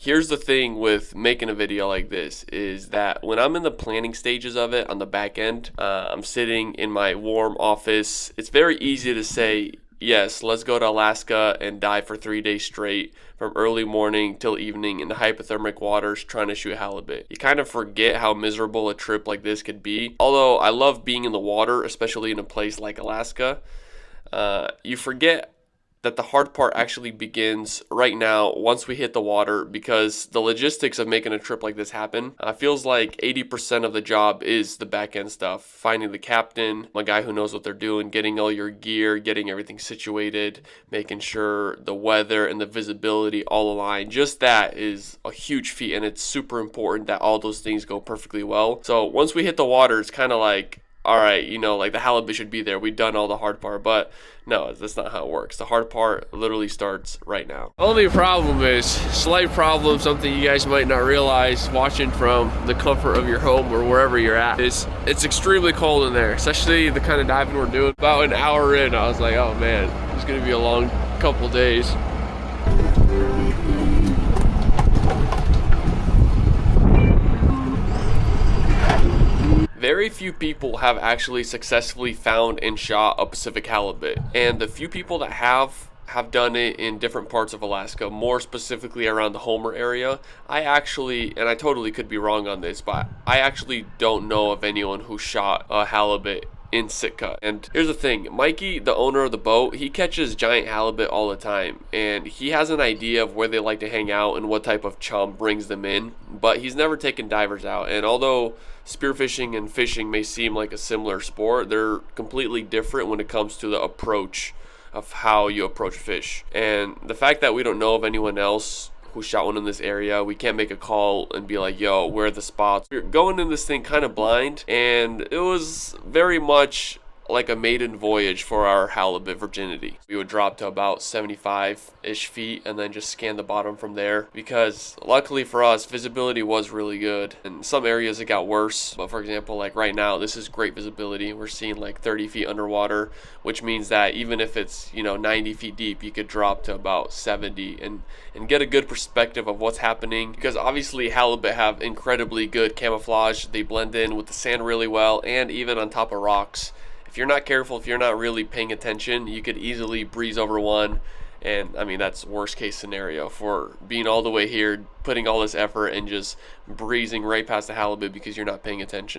Here's the thing with making a video like this is that when I'm in the planning stages of it on the back end, I'm sitting in my warm office. It's very easy to say, yes, let's go to Alaska and dive for 3 days straight from early morning till evening in the hypothermic waters trying to shoot halibut. You kind of forget how miserable a trip like this could be. Although I love being in the water, especially in a place like Alaska, you forget that the hard part actually begins right now once we hit the water, because the logistics of making a trip like this happen feels like 80% of the job is the back end stuff. Finding the captain, a guy who knows what they're doing, getting all your gear, getting everything situated, making sure the weather and the visibility all align. Just that is a huge feat, and it's super important that all those things go perfectly well. So once we hit the water, it's kind of like, all right, like the halibut should be there. We've done all the hard part, but no, that's not how it works. The hard part literally starts right now. Only problem is, slight problem, something you guys might not realize watching from the comfort of your home or wherever you're at, is it's extremely cold in there, especially the kind of diving we're doing. About an hour in, I was like, oh man, it's gonna be a long couple days. Very few people have actually successfully found and shot a Pacific halibut, and the few people that have done it in different parts of Alaska, more specifically around the Homer area. I actually, and I totally could be wrong on this, but I actually don't know of anyone who shot a halibut in Sitka. And here's the thing, Mikey, the owner of the boat, he catches giant halibut all the time, and he has an idea of where they like to hang out and what type of chum brings them in, but he's never taken divers out. And although spearfishing and fishing may seem like a similar sport, they're completely different when it comes to the approach of how you approach fish. And the fact that we don't know of anyone else who shot one in this area, we can't make a call and be like, yo, where are the spots? We're going in this thing kind of blind, and it was very much like a maiden voyage for our halibut virginity. We would drop to about 75-ish feet and then just scan the bottom from there, because luckily for us, visibility was really good. In some areas it got worse, but for example, like right now, this is great visibility. We're seeing like 30 feet underwater, which means that even if it's 90 feet deep, you could drop to about 70 and get a good perspective of what's happening, because obviously halibut have incredibly good camouflage. They blend in with the sand really well, and even on top of rocks. If you're not careful, if you're not really paying attention, you could easily breeze over one. And I mean, that's worst case scenario for being all the way here, putting all this effort and just breezing right past the halibut because you're not paying attention.